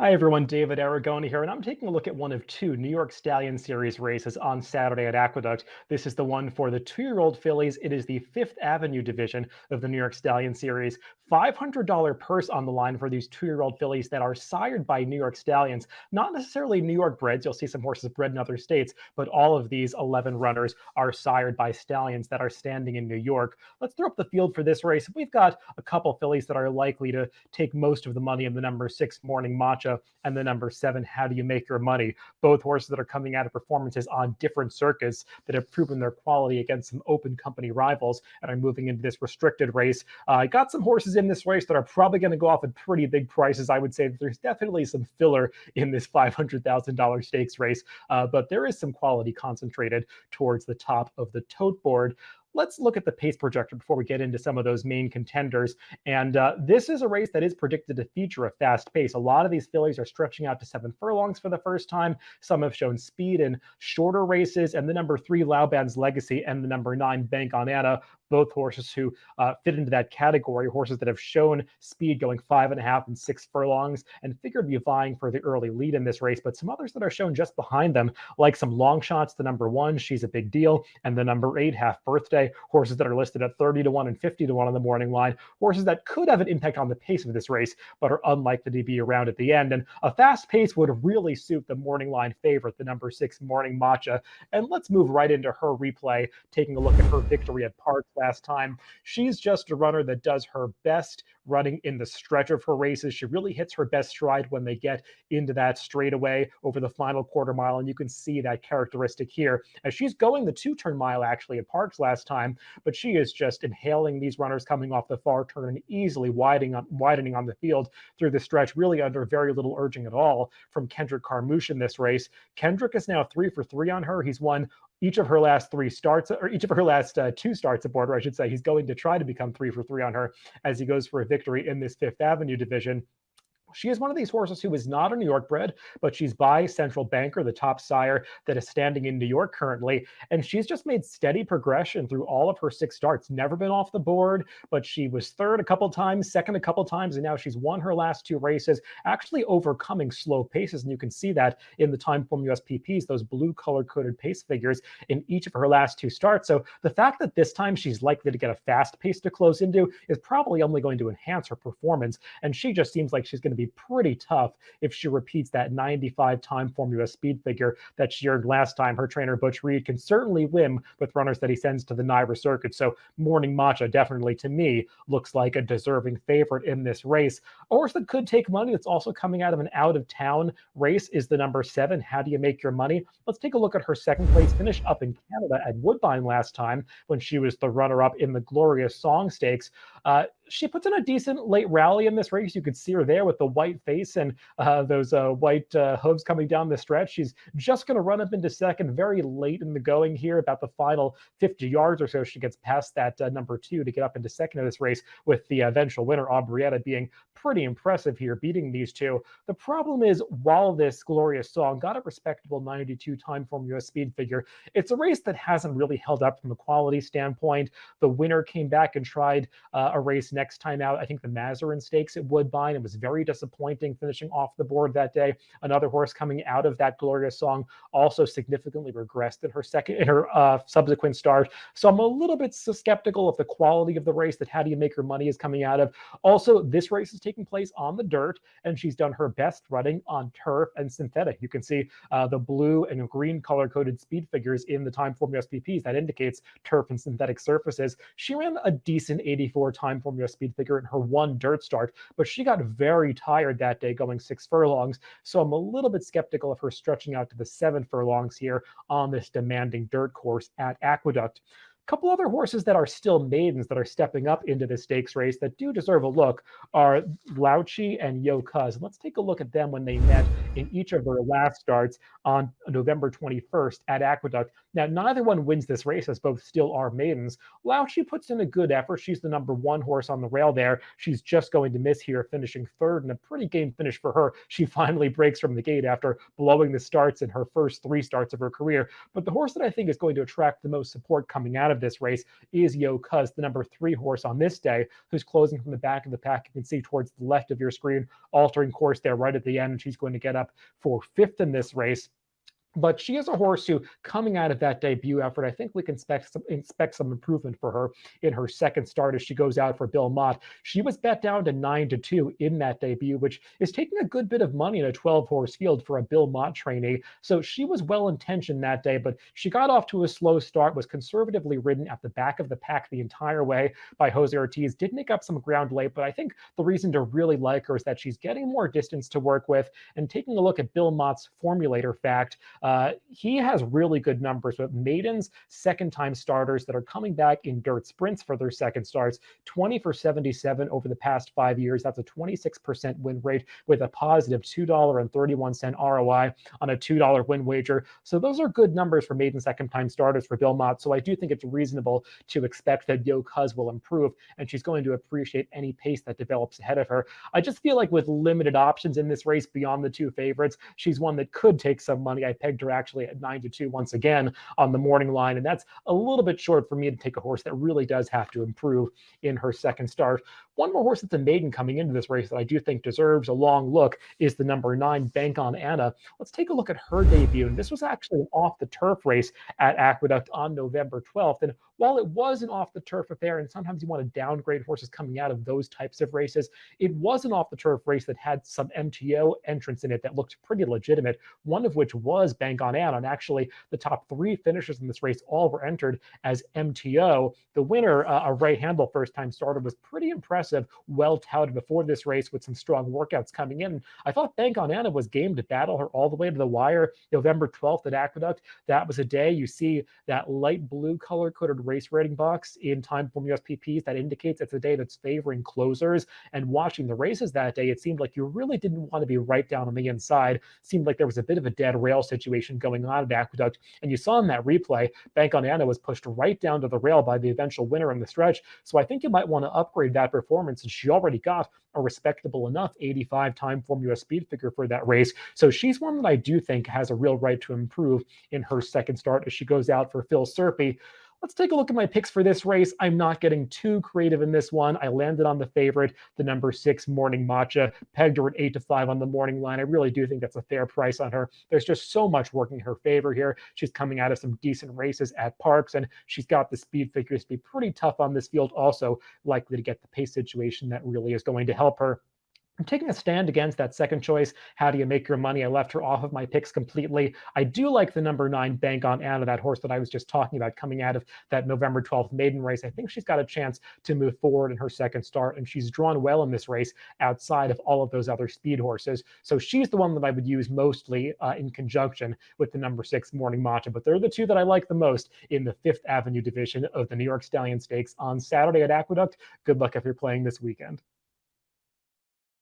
Hi everyone, David Aragona here, and I'm taking a look at one of two New York Stallion Series races on Saturday at Aqueduct. This is the one for the two-year-old fillies. It is the Fifth Avenue division of the New York Stallion Series. $500 purse on the line for these two-year-old fillies that are sired by New York Stallions. Not necessarily New York breds. You'll see some horses bred in other states, but all of these 11 runners are sired by stallions that are standing in New York. Let's throw up the field for this race. We've got a couple fillies that are likely to take most of the money in the number 6 Morning Matcha and the number 7 How Do You Make Your Money. Both horses that are coming out of performances on different circuits that have proven their quality against some open company rivals and are moving into this restricted race. I got some horses in this race that are probably going to go off at pretty big prices. I would say that there's definitely some filler in this $500,000 stakes race, but there is some quality concentrated towards the top of the tote board. Let's look at the pace projector before we get into some of those main contenders. And this is a race that is predicted to feature a fast pace. A lot of these fillies are stretching out to 7 furlongs for the first time. Some have shown speed in shorter races, and the number 3 Lauband's Legacy and the number 9 Bank on Anna, both horses who fit into that category, horses that have shown speed going 5.5 and 6 furlongs and figure to be vying for the early lead in this race. But some others that are shown just behind them, like some long shots, the number 1, She's a Big Deal, and the number 8, Half Birthday, horses that are listed at 30 to 1 and 50 to 1 on the morning line, horses that could have an impact on the pace of this race, but are unlikely to be around at the end. And a fast pace would really suit the morning line favorite, the number 6 Morning Matcha. And let's move right into her replay, taking a look at her victory at Park last time. She's just a runner that does her best running in the stretch of her races. She really hits her best stride when they get into that straightaway over the final quarter mile, and you can see that characteristic here as she's going the 2-turn mile actually at Parks last time, but she is just inhaling these runners coming off the far turn and easily widening on the field through the stretch, really under very little urging at all from Kendrick Carmouche in this race. Kendrick is now 3 for 3 on her. He's won each of her last 3 starts, or each of her last 2 starts aboard her, I should say. He's going to try to become 3 for 3 on her as he goes for a victory in this Fifth Avenue division. She is one of these horses who is not a New York bred, but she's by Central Banker, the top sire that is standing in New York currently. And she's just made steady progression through all of her 6 starts. Never been off the board, but she was third a couple times, second a couple times, and now she's won her last 2 races, actually overcoming slow paces. And you can see that in the Timeform USPPs, those blue color-coded pace figures in each of her last 2 starts. So the fact that this time she's likely to get a fast pace to close into is probably only going to enhance her performance. And she just seems like she's going to be pretty tough if she repeats that 95 Timeform US speed figure that she earned last time. Her trainer Butch Reed can certainly win with runners that he sends to the NYSS circuit. So Morning Matcha definitely, to me, looks like a deserving favorite in this race. A horse that could take money that's also coming out of an out-of-town race is the number 7, How Do You Make Your Money? Let's take a look at her second place finish up in Canada at Woodbine last time when she was the runner-up in the Glorious Song Stakes. She puts in a decent late rally in this race. You could see her there with the white face and those white hooves coming down the stretch. She's just going to run up into second very late in the going here, about the final 50 yards or so. She gets past that number 2 to get up into second of this race, with the eventual winner, Aubrietta, being pretty impressive here, beating these two. The problem is, while this Glorious Song got a respectable 92 Timeform US speed figure, it's a race that hasn't really held up from a quality standpoint. The winner came back and tried a race next time out, I think the Mazarin Stakes at Woodbine. It was very disappointing, finishing off the board that day. Another horse coming out of that Glorious Song also significantly regressed in her subsequent start. So I'm a little bit skeptical of the quality of the race that How Do You Make Your Money is coming out of. Also, this race is taking place on the dirt, and she's done her best running on turf and synthetic. You can see the blue and green color-coded speed figures in the Timeform USPPs. That indicates turf and synthetic surfaces. She ran a decent 84 Timeform US speed figure in her 1 dirt start, but she got very tired that day going 6 furlongs. So I'm a little bit skeptical of her stretching out to the 7 furlongs here on this demanding dirt course at Aqueduct. Couple other horses that are still maidens that are stepping up into the stakes race that do deserve a look are Louchy and Yo Cuz. Let's take a look at them when they met in each of their last starts on November 21st at Aqueduct. Now, neither one wins this race, as both still are maidens. Louchy puts in a good effort. She's the number 1 horse on the rail there. She's just going to miss here, finishing third, and a pretty game finish for her. She finally breaks from the gate after blowing the starts in her first 3 starts of her career. But the horse that I think is going to attract the most support coming out of of this race is Yo Cuz, the number 3 horse on this day, who's closing from the back of the pack. You can see towards the left of your screen, altering course there right at the end. She's going to get up for 5th in this race. But she is a horse who, coming out of that debut effort, I think we can expect some improvement for her in her second start as she goes out for Bill Mott. She was bet down to 9-2 in that debut, which is taking a good bit of money in a 12-horse field for a Bill Mott trainee. So she was well-intentioned that day, but she got off to a slow start, was conservatively ridden at the back of the pack the entire way by Jose Ortiz. Did make up some ground late, but I think the reason to really like her is that she's getting more distance to work with. And taking a look at Bill Mott's formulator fact, he has really good numbers with maidens, second-time starters that are coming back in dirt sprints for their second starts. 20 for 77 over the past 5 years. That's a 26% win rate with a positive $2.31 ROI on a $2 win wager. So those are good numbers for maiden second-time starters for Bill Mott. So I do think it's reasonable to expect that Yo Cuz will improve, and she's going to appreciate any pace that develops ahead of her. I just feel like with limited options in this race beyond the 2 favorites, she's one that could take some money. I pegged her actually at 9-2 once again on the morning line, and that's a little bit short for me to take a horse that really does have to improve in her second start. One more horse that's a maiden coming into this race that I do think deserves a long look is the number 9, Bank on Anna. Let's take a look at her debut. And this was actually an off-the-turf race at Aqueduct on November 12th. And while it was an off-the-turf affair, and sometimes you want to downgrade horses coming out of those types of races, it was an off-the-turf race that had some MTO entrants in it that looked pretty legitimate, one of which was Bank on Anna. And actually, the top 3 finishers in this race all were entered as MTO. The winner, a right handle first-time starter, was pretty impressive, well touted before this race with some strong workouts coming in. I thought Bank on Anna was game to battle her all the way to the wire November 12th at Aqueduct. That was a day you see that light blue color-coded race rating box in Time Form USPPs that indicates it's a day that's favoring closers. And watching the races that day, it seemed like you really didn't want to be right down on the inside. It seemed like there was a bit of a dead rail situation going on at Aqueduct. And you saw in that replay, Bank on Anna was pushed right down to the rail by the eventual winner in the stretch. So I think you might want to upgrade that performance, and she already got a respectable enough 85 Time Form US speed figure for that race. So she's one that I do think has a real right to improve in her second start as she goes out for Phil Serpy. Let's take a look at my picks for this race. I'm not getting too creative in this one. I landed on the favorite, the number 6 Morning Matcha, pegged her at 8-5 on the morning line. I really do think that's a fair price on her. There's just so much working in her favor here. She's coming out of some decent races at Parks, and she's got the speed figures to be pretty tough on this field, also likely to get the pace situation that really is going to help her. I'm taking a stand against that second choice. How do you make your money? I left her off of my picks completely. I do like the number 9 Bank on Anna, that horse that I was just talking about coming out of that November 12th maiden race. I think she's got a chance to move forward in her second start, and she's drawn well in this race outside of all of those other speed horses. So she's the one that I would use mostly in conjunction with the number 6 Morning Matcha. But they're the 2 that I like the most in the 5th Avenue division of the New York Stallion Stakes on Saturday at Aqueduct. Good luck if you're playing this weekend.